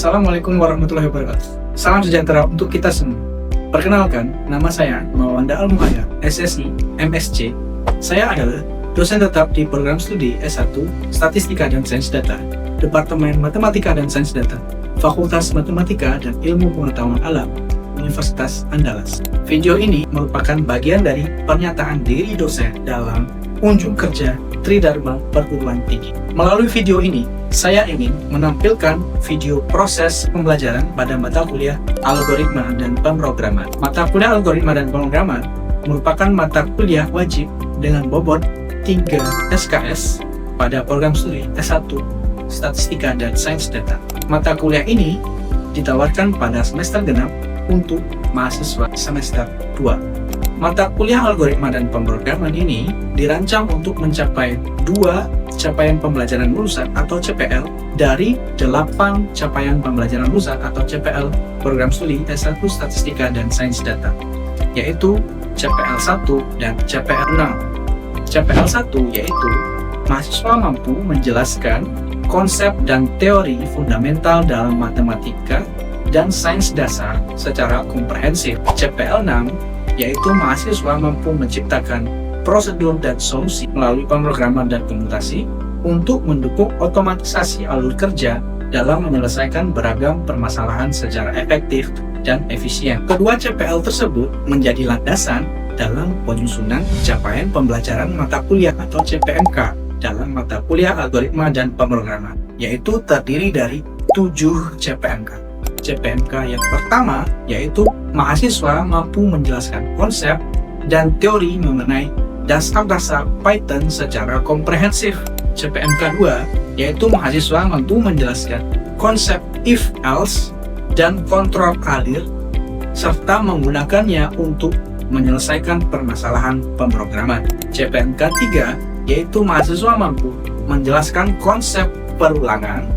Assalamualaikum warahmatullahi wabarakatuh. Salam sejahtera untuk kita semua. Perkenalkan, nama saya Mawanda Al-Muhaya, SSI, MSc. Saya adalah dosen tetap di program studi S1 Statistika dan Sains Data, Departemen Matematika dan Sains Data, Fakultas Matematika dan Ilmu Pengetahuan Alam, Universitas Andalas. Video ini merupakan bagian dari pernyataan diri dosen dalam unjuk kerja Tridharma Perguruan Tinggi. Melalui video ini, saya ingin menampilkan video proses pembelajaran pada mata kuliah Algoritma dan Pemrograman. Mata kuliah Algoritma dan Pemrograman merupakan mata kuliah wajib dengan bobot 3 SKS pada program studi S1 Statistika dan Sains Data. Mata kuliah ini ditawarkan pada semester genap untuk mahasiswa semester 2. Mata kuliah Algoritma dan Pemrograman ini dirancang untuk mencapai 2 capaian pembelajaran lulusan atau CPL dari 8 capaian pembelajaran lulusan atau CPL program studi S1 Statistika dan Sains Data, yaitu CPL 1 dan CPL 6. CPL 1 yaitu mahasiswa mampu menjelaskan konsep dan teori fundamental dalam matematika dan sains dasar secara komprehensif. CPL 6 yaitu mahasiswa mampu menciptakan prosedur dan solusi melalui pemrograman dan komputasi untuk mendukung otomatisasi alur kerja dalam menyelesaikan beragam permasalahan secara efektif dan efisien. Kedua CPL tersebut menjadi landasan dalam penyusunan capaian pembelajaran mata kuliah atau CPMK dalam mata kuliah Algoritma dan Pemrograman, yaitu terdiri dari 7 CPMK. CPMK yang pertama yaitu mahasiswa mampu menjelaskan konsep dan teori mengenai dasar-dasar Python secara komprehensif. CPMK 2 yaitu mahasiswa mampu menjelaskan konsep if-else dan kontrol alir serta menggunakannya untuk menyelesaikan permasalahan pemrograman. CPMK 3 yaitu mahasiswa mampu menjelaskan konsep perulangan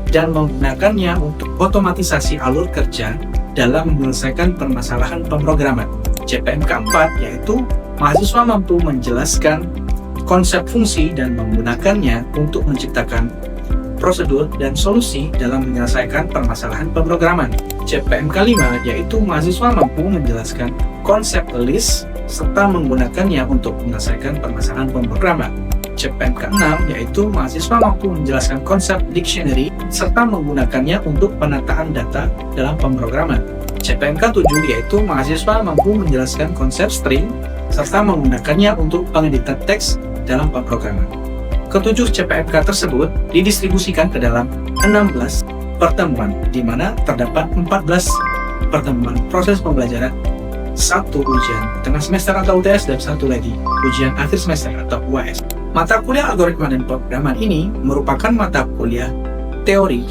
dan menggunakannya untuk otomatisasi alur kerja dalam menyelesaikan permasalahan pemrograman. CPMK 4 yaitu mahasiswa mampu menjelaskan konsep fungsi dan menggunakannya untuk menciptakan prosedur dan solusi dalam menyelesaikan permasalahan pemrograman. CPMK 5 yaitu mahasiswa mampu menjelaskan konsep list serta menggunakannya untuk menyelesaikan permasalahan pemrograman. CPMK 6 yaitu mahasiswa mampu menjelaskan konsep dictionary serta menggunakannya untuk penataan data dalam pemrograman. CPMK 7 yaitu mahasiswa mampu menjelaskan konsep string serta menggunakannya untuk pengeditan teks dalam pemrograman. Ketujuh CPMK tersebut didistribusikan ke dalam 16 pertemuan, di mana terdapat 14 pertemuan proses pembelajaran, 1 ujian tengah semester atau UTS, dan 1 lagi ujian akhir semester atau UAS. Mata kuliah Algoritma dan Pemrograman ini merupakan mata kuliah teori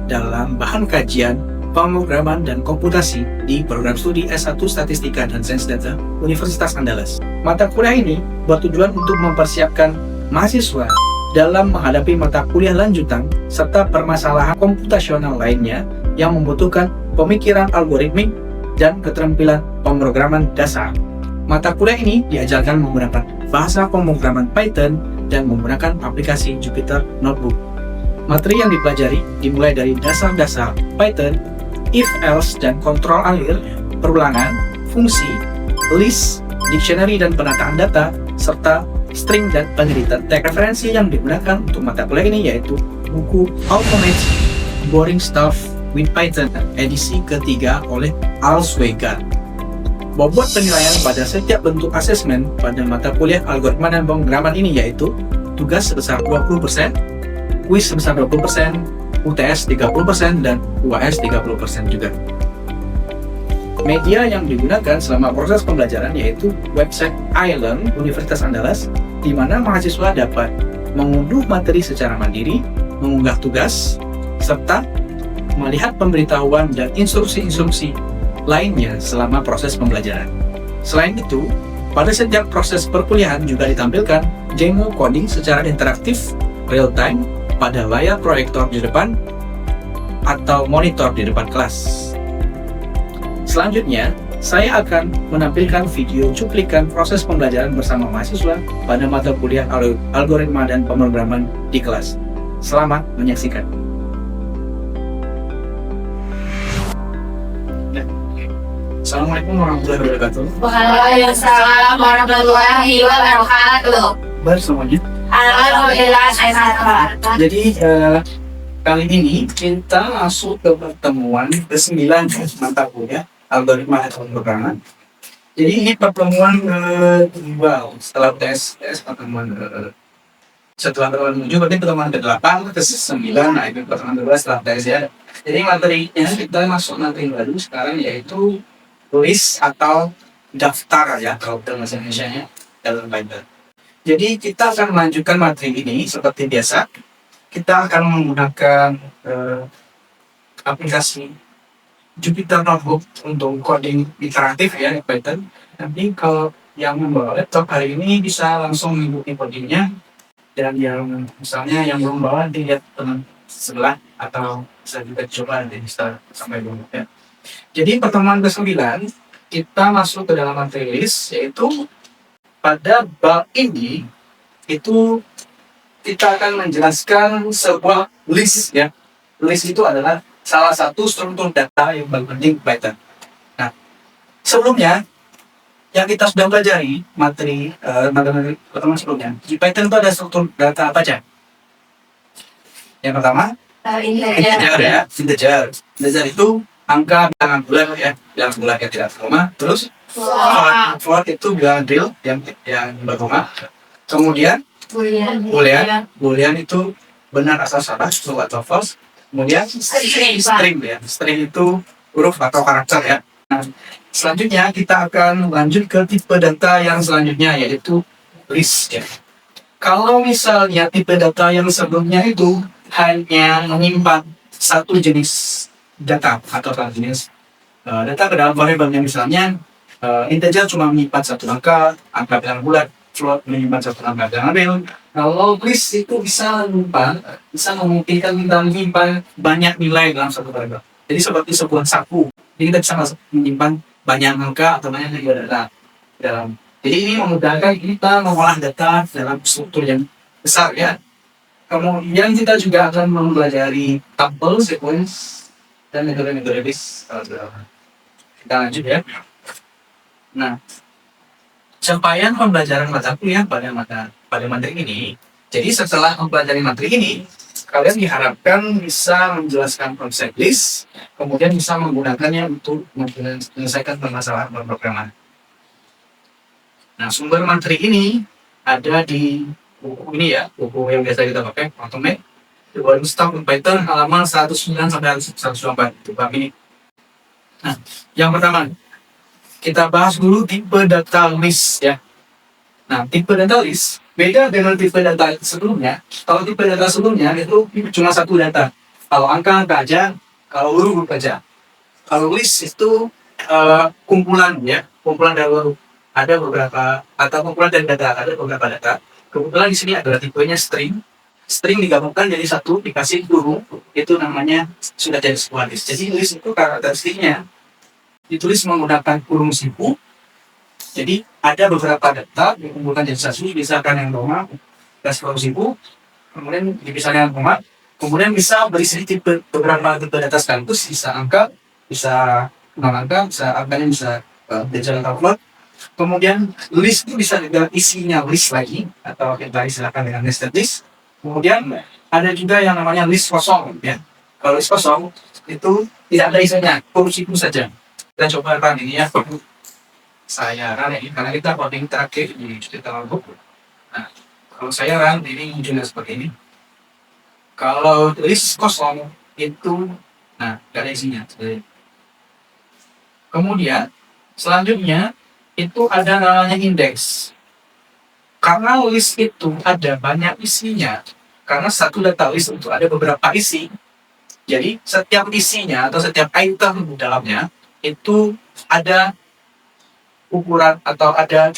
dalam bahan kajian pemrograman dan komputasi di program studi S1 Statistika dan Sains Data Universitas Andalas. Mata kuliah ini bertujuan untuk mempersiapkan mahasiswa dalam menghadapi mata kuliah lanjutan serta permasalahan komputasional lainnya yang membutuhkan pemikiran algoritmik dan keterampilan pemrograman dasar. Mata kuliah ini diajarkan menggunakan bahasa pemrograman Python dan menggunakan aplikasi Jupyter Notebook. Materi yang dipelajari dimulai dari dasar-dasar Python, if-else dan kontrol alir, perulangan, fungsi, list, dictionary dan penataan data, serta string dan pengeditan teks. Referensi yang digunakan untuk mata kuliah ini yaitu buku Automate Boring Stuff with Python edisi ketiga oleh Alswega. Bobot penilaian pada setiap bentuk asesmen pada mata kuliah Algoritma dan Pemrograman ini yaitu tugas sebesar 20%, kuis sebesar 20%, UTS 30%, dan UAS 30% juga. Media yang digunakan selama proses pembelajaran yaitu website iLearn Universitas Andalas, di mana mahasiswa dapat mengunduh materi secara mandiri, mengunggah tugas, serta melihat pemberitahuan dan instruksi-instruksi lainnya selama proses pembelajaran. Selain itu, pada setiap proses perkuliahan juga ditampilkan demo coding secara interaktif, real time, pada layar proyektor di depan atau monitor di depan kelas. Selanjutnya, saya akan menampilkan video cuplikan proses pembelajaran bersama mahasiswa pada mata kuliah Algoritma dan Pemrograman di kelas. Selamat menyaksikan. Assalamualaikum warahmatullahi wabarakatuh. Waalaikumsalam warahmatullahi wabarakatuh. Baik semuanya. Alhamdulillah saya sehat. Jadi kali ini kita masuk ke pertemuan ke-9 mata kuliah algoritma atau pemrograman. Jadi ini pertemuan kedua setelah tes pertemuan setelah pertemuan menuju berarti pertemuan ke-8 ke-9. Nah itu pertemuan kedua setelah tes ya. Jadi materinya kita masuk materi baru sekarang yaitu list atau daftar ya kalau dalam bahasa Indonesia dalam Python. Jadi kita akan melanjutkan materi ini seperti biasa. Kita akan menggunakan aplikasi Jupyter Notebook untuk coding interaktif ya di Python. Nanti kalau yang membawa laptop hari ini bisa langsung mengikuti codingnya, dan yang misalnya yang belum bawa dilihat teman sebelah atau bisa juga coba nanti bisa sampai dulu ya. Jadi pertemuan ke-9 kita masuk ke dalam materi list, yaitu pada bab ini itu kita akan menjelaskan sebuah list ya. List itu adalah salah satu struktur data yang paling penting di Python. Nah, sebelumnya yang kita sudah pelajari materi pertemuan sebelumnya di Python itu ada struktur data apa aja? Yang pertama integer ya, integer itu angka bilangan bulan ya, bilangan bulan yang tidak berkoma. Terus float itu bilangan real yang berkoma. Kemudian boolean itu benar atau salah, true atau false. Kemudian string ya, string itu huruf atau karakter ya. Nah, selanjutnya kita akan lanjut ke tipe data yang selanjutnya, yaitu list ya. Kalau misalnya tipe data yang sebelumnya itu hanya menyimpan satu jenis data atau satu jenis data ke dalam variabelnya, misalnya integer cuma menyimpan satu angka bilangan bulat, float menyimpan satu angka bilangan real. Kalau list itu bisa memungkinkan kita menyimpan banyak nilai dalam satu variabel. Jadi seperti sebuah saku, jadi kita bisa menyimpan banyak angka atau banyak nilai data dalam. Jadi ini memudahkan kita mengolah data dalam struktur yang besar ya. Kemudian kita juga akan mempelajari tuple, sequence, dan metode-metode list. Kita lanjut ya. Nah, capaian pembelajaran mata kuliah pada materi ini. Jadi setelah mempelajari materi ini, kalian diharapkan bisa menjelaskan konsep list, kemudian bisa menggunakannya untuk menyelesaikan permasalahan pemrograman. Nah, sumber materi ini ada di buku ini ya, buku yang biasa kita pakai, Automate, The One Stop in Python, halaman 109 sampai 124 itu bab ini. Nah, yang pertama kita bahas dulu tipe data list ya. Nah, tipe data list beda dengan tipe data sebelumnya. Kalau tipe data sebelumnya itu cuma satu data. Kalau angka aja, kalau huruf aja. Kalau list itu kumpulan ya, kumpulan dari huruf. Ada beberapa atau kumpulan dari data, ada beberapa data. Kebetulan di sini adalah tipenya string. String digabungkan jadi satu, dikasih huruf, itu namanya sudah jadi sebuah list. Jadi list itu karakteristiknya ditulis menggunakan kurung siku. Jadi ada beberapa data dikumpulkan jadi satu, misalkan yang koma, plus kurung siku, kemudian dipisahkan koma, kemudian bisa berisi beberapa tipe data sekaligus, bisa angka, bisa non angka, bisa angkanya bisa integer atau float. Kemudian list itu bisa juga isinya list lagi, atau kita istilahkan dengan nested list. Kemudian ada juga yang namanya list kosong ya. Kalau list kosong itu tidak ada isinya, kurung siku saja. Kita coba run ini ya. Saya run ini karena kita coding terakhir di Jupyter Notebook. Nah, kalau saya run ini munculnya seperti ini. Kalau list kosong itu, nah, tidak ada isinya. Kemudian selanjutnya itu ada namanya indeks. Karena list itu ada banyak isinya, karena satu data list itu ada beberapa isi. Jadi setiap isinya atau setiap item di dalamnya itu ada ukuran atau ada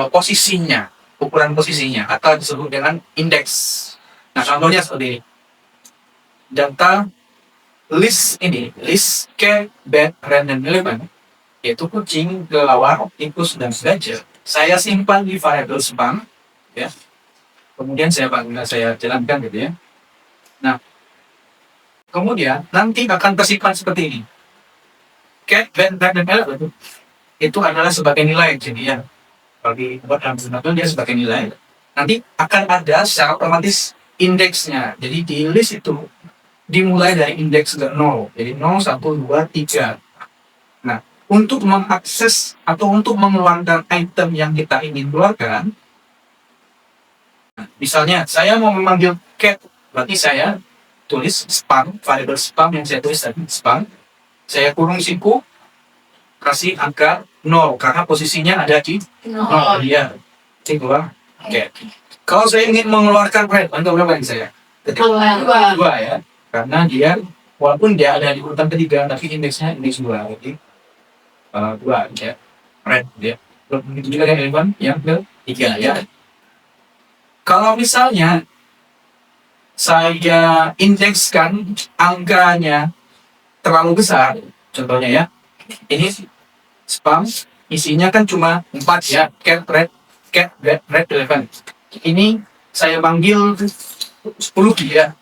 posisinya, ukuran posisinya atau disebut dengan indeks. Nah, contohnya seperti ini. Data list ini, list K, bed, random element, yaitu kucing, kelelawar, tikus, dan gajah. Saya simpan di variabel span, ya. Kemudian saya jalankan gitu ya. Nah, kemudian nanti akan tersimpan seperti ini. cat, red, dan elephant itu adalah sebagai nilai. Jadi ya, kalau dibuat dalam satu dia sebagai nilai. Nanti akan ada secara otomatis indeksnya. Jadi di list itu dimulai dari indeks 0. Jadi 0, 1, 2, 3. Nah, untuk mengakses atau untuk mengeluarkan item yang kita ingin keluarkan, misalnya saya mau memanggil cat, berarti saya tulis spam, variable spam yang saya tulis tadi, spam. Saya kurung siku, kasih angka 0, karena posisinya ada di 0. Dia keluar cat. Kalau saya ingin mengeluarkan red, angka berapa yang saya? Dua ya. Karena dia, walaupun dia ada di urutan ketiga, tapi indeksnya indeks 2. Jadi 2 ya. Red dia. Begitu juga dengan elephant yang ketiga ya. Kalau misalnya saya indekskan angkanya terlalu besar, contohnya ya, ini spam isinya kan cuma 4 ya, cat, red, elephant. Ini saya panggil 10 ya,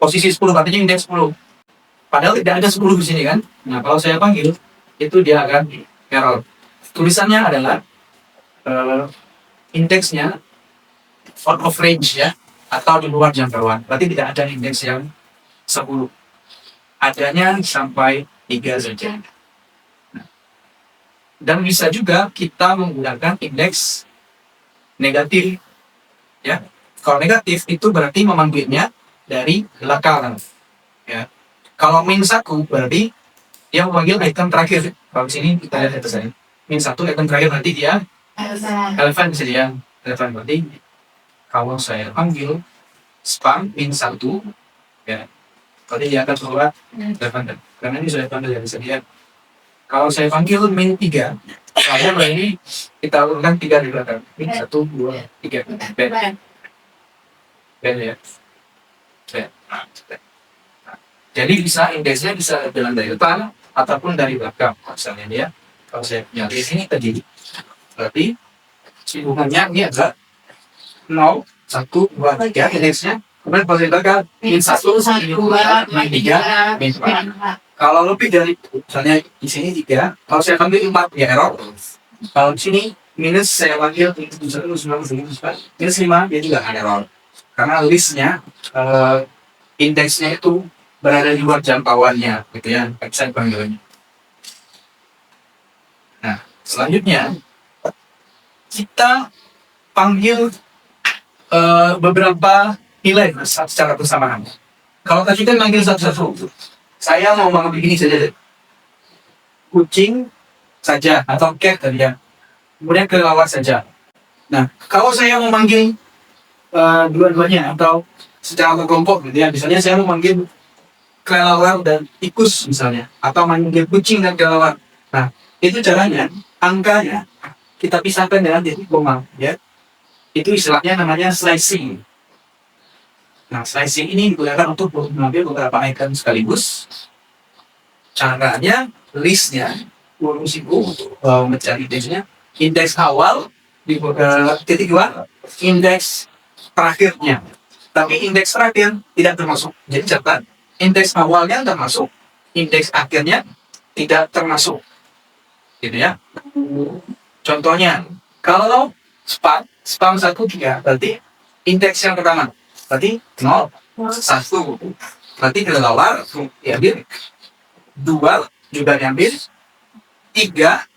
posisi 10 artinya indeks 10. Padahal tidak ada 10 di sini kan. Nah, kalau saya panggil itu dia akan error. Tulisannya adalah indeksnya out of range ya, atau di luar jangkauan. Berarti tidak ada indeks yang 10. Adanya sampai 3 saja. Nah, dan bisa juga kita menggunakan indeks negatif ya. Kalau negatif itu berarti memanggilnya dari belakang ya. Kalau -1 berarti dia memanggil item terakhir. Kalau di sini kita lihat atas ini. -1 item terakhir berarti dia elephant bisa dia. Elephant berarti kalau saya panggil spam -1 ya, berarti dia akan keluar elephant. Karena ini sudah panggil ya, bisa dia. Kalau saya panggil -3, saya berarti kita urutkan 3 di belakang. -1, 2, 3. Ben ya. Ben. Jadi bisa indeksnya bisa jalan dari depan ataupun dari belakang. Misalnya dia, kalau saya punya di sini tadi, berarti hubungannya ini adalah 0, 1, 2, 3 indeksnya. Kemudian kalau dari belakang, -1, -2, -3, -4. Kalau lebih dari, misalnya di sini 3, kalau saya panggil 4 ya error. Kalau di sini minus saya panggil -5 dia juga akan error. Karena listnya, indeksnya itu berada di luar jangkauannya, gitu ya, bisa dipanggilnya. Nah, selanjutnya kita panggil beberapa nilai secara bersamaan. Kalau tadi kan panggil satu-satu, saya mau mengambil ini saja deh. Kucing saja atau cat tadi ya, kemudian kelelawar saja. Nah, kalau saya mau manggil dua-duanya atau secara berkelompok gitu ya, misalnya saya mau manggil kelelawar dan tikus misalnya, atau manggil kucing dan kelelawar. Nah, itu caranya angkanya kita pisahkan dengan titik koma ya. Itu istilahnya namanya slicing. Nah, slicing ini digunakan untuk mengambil beberapa icon sekaligus. Caranya listnya urung siku untuk mencari indeksnya, indeks awal di titik 2, indeks terakhirnya. Tapi indeks terakhir tidak termasuk. Jadi catat, indeks awalnya termasuk, indeks akhirnya tidak termasuk. Gitu ya. Contohnya, kalau spam 1, 3, berarti indeks yang pertama. Berarti 0, 1. Berarti kelelawar diambil, 2 juga diambil, 3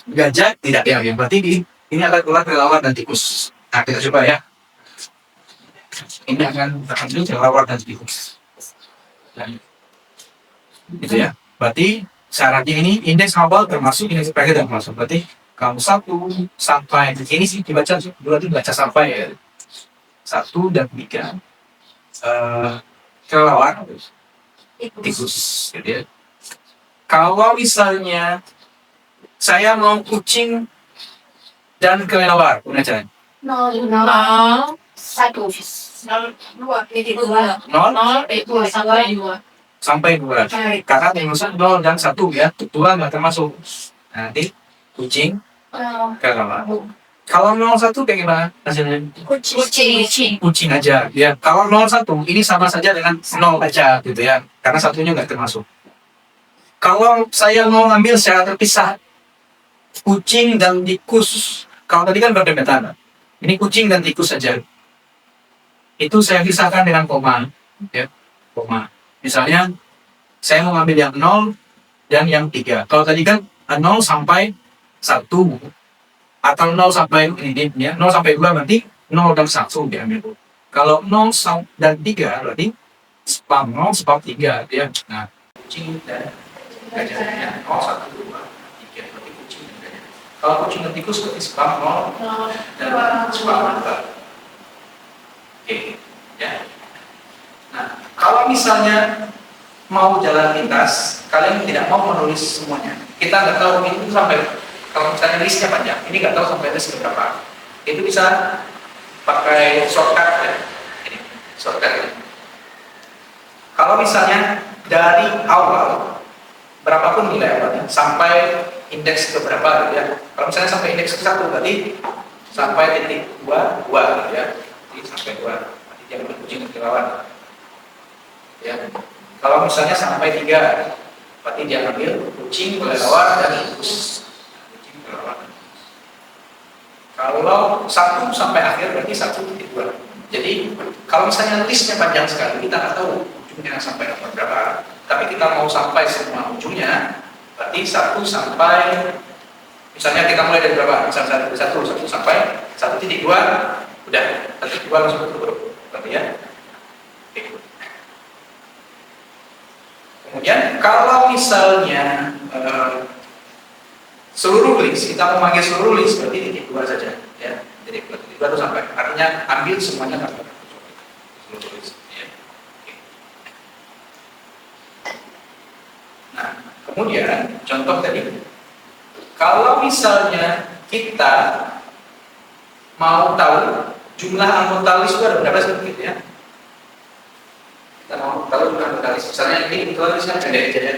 gajah tidak diambil. Berarti ini akan keluar kelelawar dan tikus. Nah, kita coba ya. Ini akan terambil kelelawar dan tikus. Gitu ya. Berarti syaratnya ini indeks awal termasuk, indeks terakhir termasuk. Berarti kalau 1 sampai ini sih dibaca, 2 itu dibaca sampai ya. 1 dan 3 kelelawar tikus. Gitu ya. Kalau misalnya saya mau kucing dan kelelawar, gimana caranya? 0, 1, 2 sampai 2. Karena pengurusan 0 dan 1 ya, 2 nggak termasuk. Nanti kucing, kelelawar. Kalau 01 kayak gimana hasilnya? Kucing aja ya. Kalau 01 ini sama saja dengan 0 aja gitu ya, karena satunya nggak termasuk. Kalau saya mau ngambil secara terpisah, kucing dan tikus, kalau tadi kan berdempetan, ini kucing dan tikus saja. Itu saya pisahkan dengan koma, ya, koma. Misalnya, saya mau ngambil yang 0 dan yang 3. Kalau tadi kan 0 sampai 1, atau 0 sampai ini, ya, 0 sampai 2 berarti 0 dan 1 diambil. Kalau 0 dan 3 berarti spam 0, spam 3, ya. Nah, kucing dan gajahnya 0, 1, 2, 3 berarti kucing dan gajah. Kalau kucing dan tikus berarti spam 0 dan spam 2. Oke, ya. Nah, kalau misalnya mau jalan lintas, kalian tidak mau menulis semuanya. Kita nggak tahu itu sampai, kalau misalnya listnya panjang, ini nggak tahu sampai list berapa. Itu bisa pakai shortcut ya. Ini shortcut ya. Kalau misalnya dari awal berapapun nilai awalnya sampai indeks ke berapa gitu ya. Kalau misalnya sampai indeks ke 1 berarti sampai titik 2 gitu ya. Jadi sampai 2. Berarti dia ambil kucing dan kelelawar. Ya. Kalau misalnya sampai 3 berarti dia ambil kucing, kelelawar dan tikus. Kucing, kelelawar. Kalau 1 sampai akhir berarti 1,2. Jadi kalau misalnya listnya panjang sekali, kita nggak tahu ujungnya sampai nomor berapa. Tapi kita mau sampai semua ujungnya, berarti 1 sampai, misalnya kita mulai dari berapa? Misalnya 1 sampai 1,2, udah, 1,2 langsung tutup, berarti ya. Oke. Kemudian kalau misalnya seluruh list, kita mau manggil seluruh list berarti titik 2 saja, ya. Jadi titik 2 itu sampai, artinya ambil semuanya sampai seluruh list. Ya. Nah, kemudian contoh tadi, kalau misalnya kita mau tahu jumlah anggota list itu ada berapa sih, gitu ya? Kita mau tahu jumlah anggota list. Misalnya ini listnya pendek aja ya.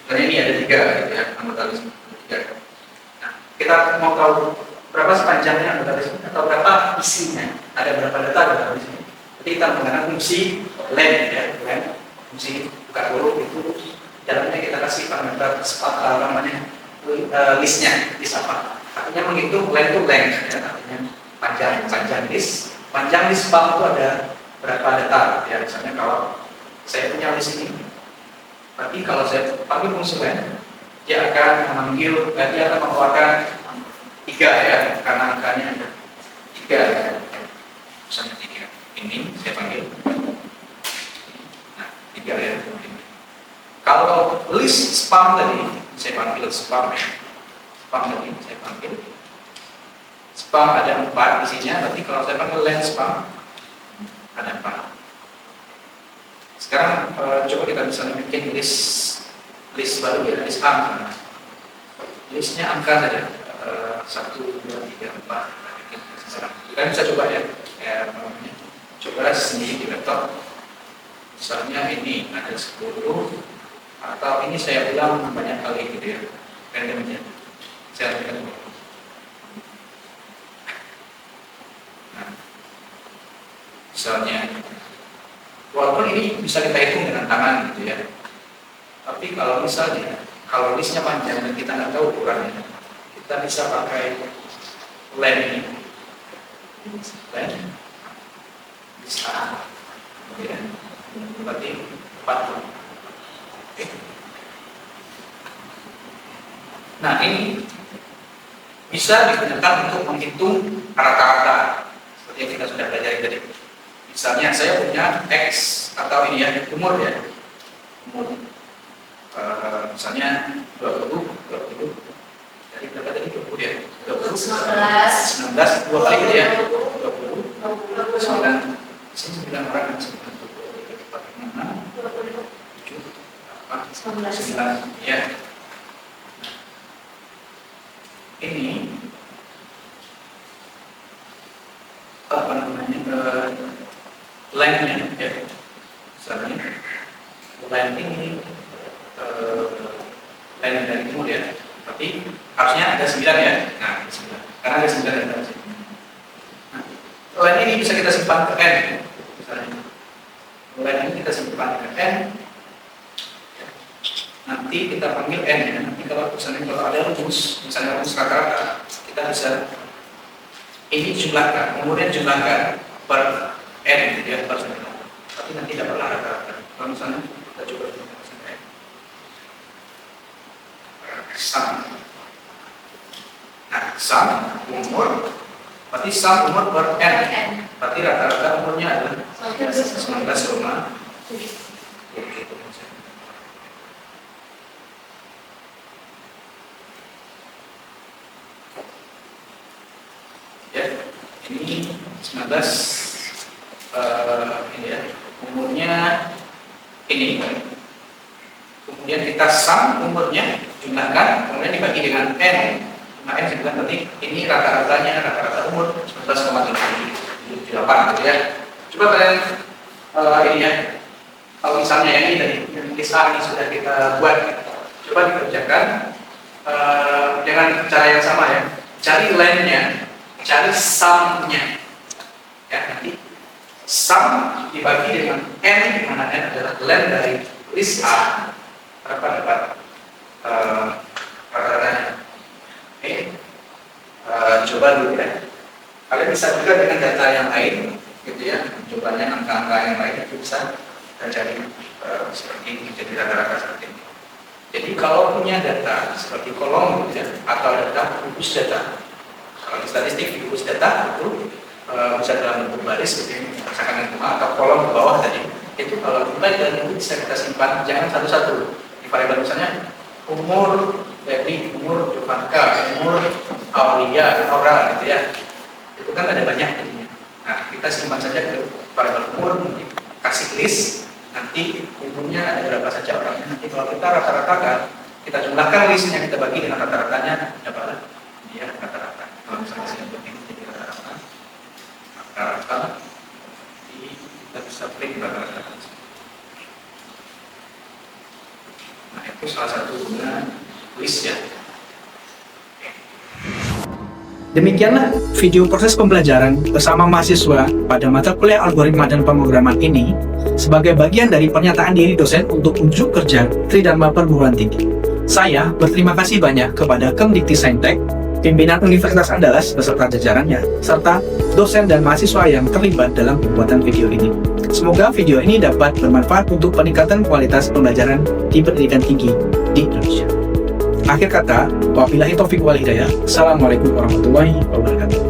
Misalnya ini ada 3 gitu ya, anggota list 3. Nah, kita mau tahu berapa sepanjangnya anggota list atau berapa isinya, ada berapa data dalam list ini. Jadi kita menggunakan fungsi len ya, len, fungsi buka huruf itu. Dalamnya kita kasih parameter namanya listnya, list apa? Artinya menghitung len itu length, ya, artinya panjang list. Panjang list spam itu ada berapa data? Ya, misalnya kalau saya punya list ini, berarti kalau saya panggil fungsi len, dia akan memanggil, dia akan mengeluarkan 3 ya, karena angkanya ada 3 ya. Misalnya 3. Ini saya panggil. Nah, 3 ya. Kalau list spam tadi, saya panggil spam ya. Spam tadi, saya panggil. Spam ada 4 isinya, berarti kalau saya panggil len spam, ada 4. Sekarang coba kita misalnya bikin list baru ya, list angka. Listnya angka saja, 1, 2, 3, 4. Kita bisa coba ya, coba sendiri di laptop. Misalnya ini ada 10. Atau ini saya ulang banyak kali gitu ya, random aja. Saya lakukan. Nah, misalnya, walaupun ini bisa kita hitung dengan tangan gitu ya, tapi kalau misalnya, kalau listnya panjang dan kita nggak tahu ukurannya, kita bisa pakai len ini, len, bisa, ya, berarti 40. Nah, ini bisa digunakan untuk menghitung rata-rata seperti yang kita sudah pelajari tadi. Misalnya saya punya X atau ini ya, umur ya, umur. Misalnya 20, dari berapa tadi 20 ya? 19, 2 kali gitu ya, 20, 9, 9 orang, 9, 9 ya. Ini apa namanya, line-nya ya. Misalnya line ini line dari timur ya, tapi harusnya ada 9 ya. Nah, 9. Karena ada 9 yang ada. Nah, line ini bisa kita simpan ke N misalnya. Line ini kita simpan ke N. nanti kita panggil N ya. Nanti kalau ada rumus, misalnya rumus rata-rata, kita bisa ini jumlahkan, kemudian jumlahkan per N gitu ya, per satu. Tapi nanti tidak pernah rata-rata. Kalau misalnya kita coba sampai sum. Nah, sum umur, berarti sum umur per N. Berarti rata-rata umurnya adalah 19,7. Ya, ini 19 ini ya, umurnya ini. Kemudian kita sum umurnya, jumlahkan, kemudian dibagi dengan N. Nah, N sebulan berarti ini rata-ratanya, rata-rata umur 19,78 gitu ya. Coba kalian ini ya, kalau misalnya yang ini tadi, yang kisah ini sudah kita buat, coba dikerjakan dengan cara yang sama ya. Cari len-nya, cari sum-nya. Ya, nanti sum dibagi dengan N, di mana N adalah len dari list A, berapa dapat rata-ratanya. Oke, coba dulu ya. Kalian bisa juga dengan data yang lain, gitu ya. Cobanya angka-angka yang lain itu bisa kita cari seperti ini, jadi rata-rata seperti ini. Jadi kalau punya data seperti kolom gitu ya, atau data gugus data, kalau di statistik di gugus data itu bisa dalam bentuk baris seperti ini, misalkan atau kolom ke bawah tadi. Itu kalau kita dan itu bisa kita simpan, jangan satu-satu. Di variabel misalnya umur Febri, umur Jovanka, umur Aulia, Aura gitu ya. Itu kan ada banyak jadinya. Nah, kita simpan saja ke variabel umur, kasih list, nanti umurnya ada berapa saja orangnya. Nanti kalau kita rata-ratakan, kita jumlahkan listnya, kita bagi dengan rata-ratanya, dapatlah dia rata-rata. Kalau misalnya saya begini jadi rata-rata, kita bisa print rata-rata. Nah, itu salah satu guna list ya. Demikianlah video proses pembelajaran bersama mahasiswa pada mata kuliah algoritma dan pemrograman ini sebagai bagian dari pernyataan diri dosen untuk unjuk kerja Tridharma Perguruan Tinggi. Saya berterima kasih banyak kepada Kemdikti-Saintek, pimpinan Universitas Andalas beserta jajarannya, serta dosen dan mahasiswa yang terlibat dalam pembuatan video ini. Semoga video ini dapat bermanfaat untuk peningkatan kualitas pembelajaran di pendidikan tinggi di Indonesia. Akhir kata, wabillahi taufiq wal hidayah. Assalamualaikum warahmatullahi wabarakatuh.